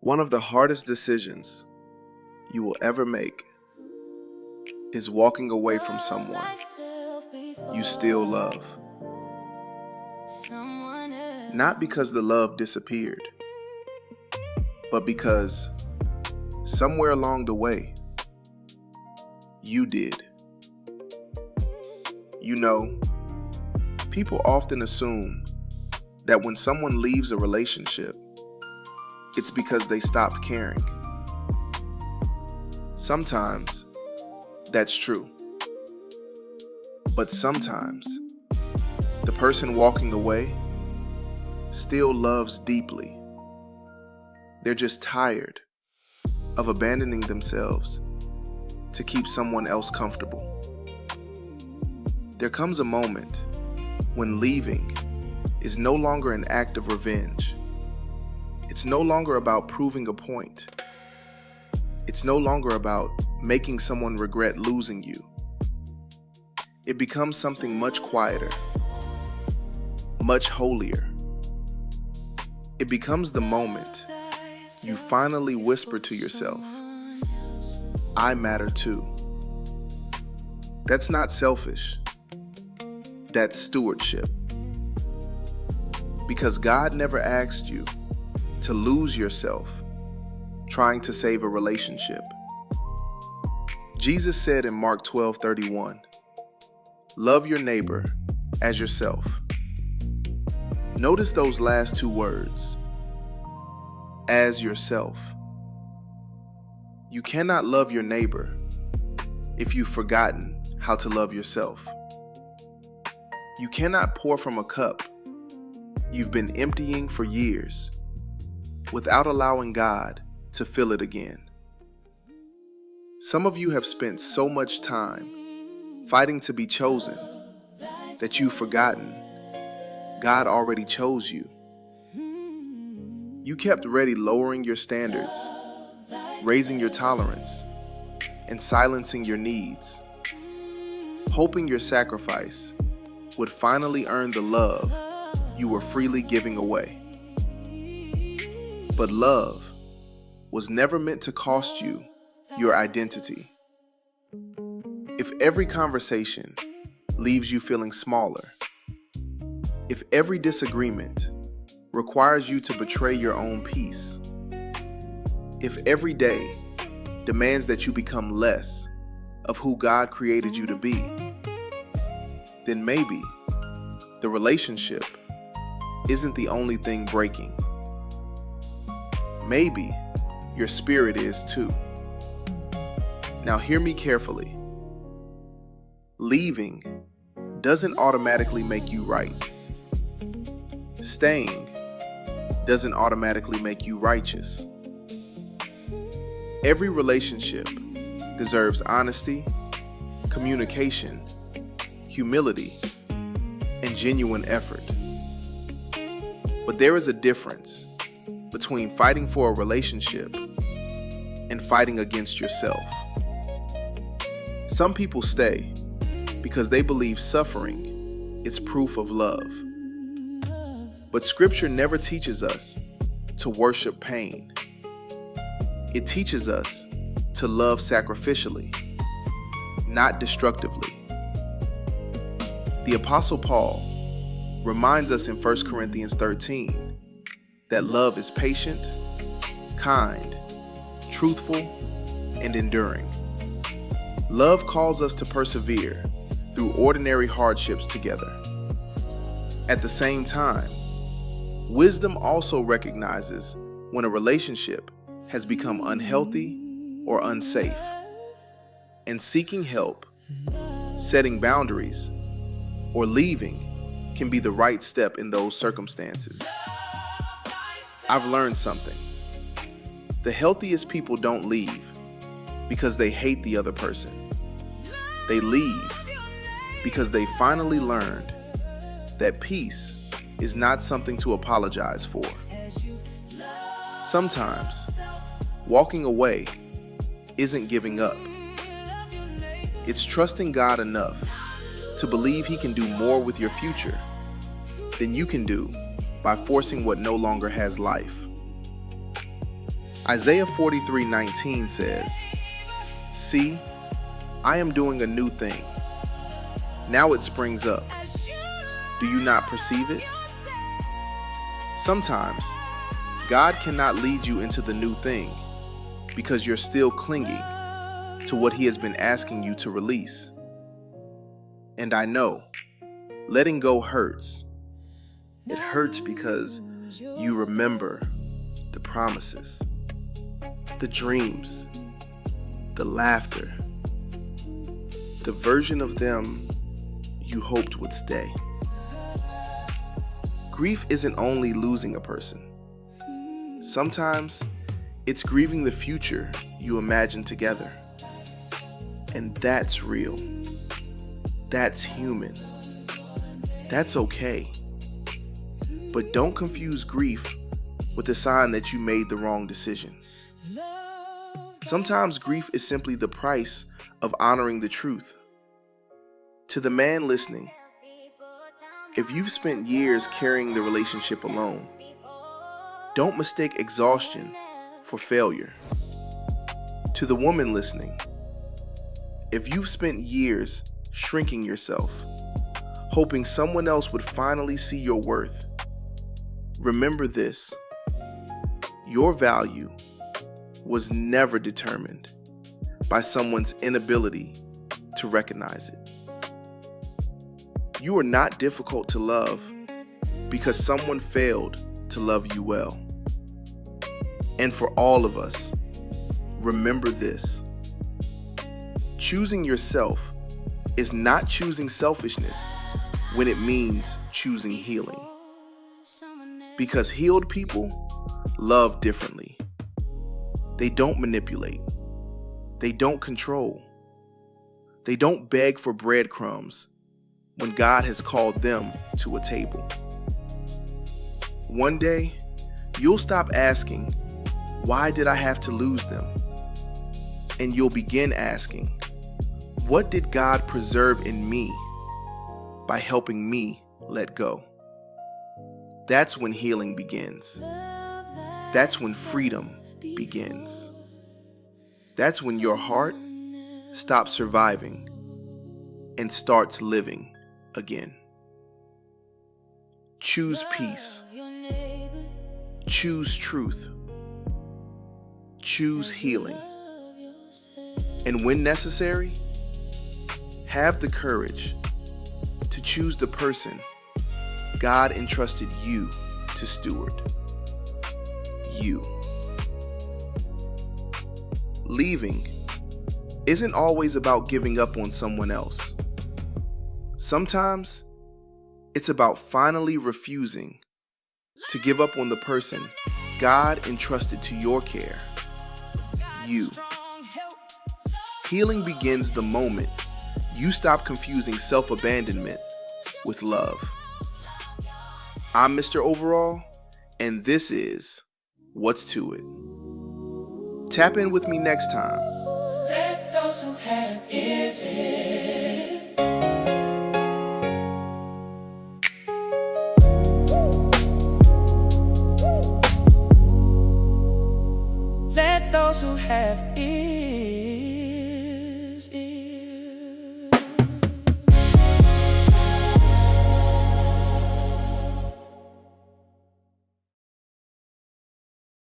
One of the hardest decisions you will ever make is walking away from someone you still love. Not because the love disappeared, but because somewhere along the way, you did. You know, people often assume that when someone leaves a relationship, it's because they stopped caring. Sometimes that's true. But sometimes the person walking away still loves deeply. They're just tired of abandoning themselves to keep someone else comfortable. There comes a moment when leaving is no longer an act of revenge. It's no longer about proving a point. It's no longer about making someone regret losing you. It becomes something much quieter, much holier. It becomes the moment you finally whisper to yourself, I matter too. That's not selfish. That's stewardship. Because God never asked you to lose yourself trying to save a relationship. Jesus said in Mark 12:31, love your neighbor as yourself. Notice those last two words, as yourself. You cannot love your neighbor if you've forgotten how to love yourself. You cannot pour from a cup you've been emptying for years without allowing God to fill it again. Some of you have spent so much time fighting to be chosen that you've forgotten God already chose you. You kept ready lowering your standards, raising your tolerance, and silencing your needs, hoping your sacrifice would finally earn the love you were freely giving away. But love was never meant to cost you your identity. If every conversation leaves you feeling smaller, if every disagreement requires you to betray your own peace, if every day demands that you become less of who God created you to be, then maybe the relationship isn't the only thing breaking. Maybe your spirit is too. Now hear me carefully. Leaving doesn't automatically make you right. Staying doesn't automatically make you righteous. Every relationship deserves honesty, communication, humility, and genuine effort. But there is a difference between fighting for a relationship and fighting against yourself. Some people stay because they believe suffering is proof of love. But Scripture never teaches us to worship pain. It teaches us to love sacrificially, not destructively. The Apostle Paul reminds us in 1 Corinthians 13 that love is patient, kind, truthful, and enduring. Love calls us to persevere through ordinary hardships together. At the same time, wisdom also recognizes when a relationship has become unhealthy or unsafe, and seeking help, setting boundaries, or leaving can be the right step in those circumstances. I've learned something. The healthiest people don't leave because they hate the other person. They leave because they finally learned that peace is not something to apologize for. Sometimes, walking away isn't giving up. It's trusting God enough to believe He can do more with your future than you can do by forcing what no longer has life. Isaiah 43:19 says, "See, I am doing a new thing. Now it springs up. Do you not perceive it?" Sometimes, God cannot lead you into the new thing because you're still clinging to what He has been asking you to release. And I know, letting go hurts. It hurts because you remember the promises, the dreams, the laughter, the version of them you hoped would stay. Grief isn't only losing a person. Sometimes it's grieving the future you imagined together. And that's real. That's human. That's okay. But don't confuse grief with a sign that you made the wrong decision. Sometimes grief is simply the price of honoring the truth. To the man listening, if you've spent years carrying the relationship alone, don't mistake exhaustion for failure. To the woman listening, if you've spent years shrinking yourself, hoping someone else would finally see your worth, remember this: your value was never determined by someone's inability to recognize it. You are not difficult to love because someone failed to love you well. And for all of us, remember this: choosing yourself is not choosing selfishness when it means choosing healing. Because healed people love differently. They don't manipulate. They don't control. They don't beg for breadcrumbs when God has called them to a table. One day, you'll stop asking, "Why did I have to lose them?" And you'll begin asking, "What did God preserve in me by helping me let go?" That's when healing begins. That's when freedom begins. That's when your heart stops surviving and starts living again. Choose peace. Choose truth. Choose healing. And when necessary, have the courage to choose the person God entrusted you to steward. You. Leaving isn't always about giving up on someone else. Sometimes it's about finally refusing to give up on the person God entrusted to your care. You. Healing begins the moment you stop confusing self-abandonment with love. I'm Mr. Overall, and this is What's to It. Tap in with me next time. Let those who have ears hear. Let those who have ears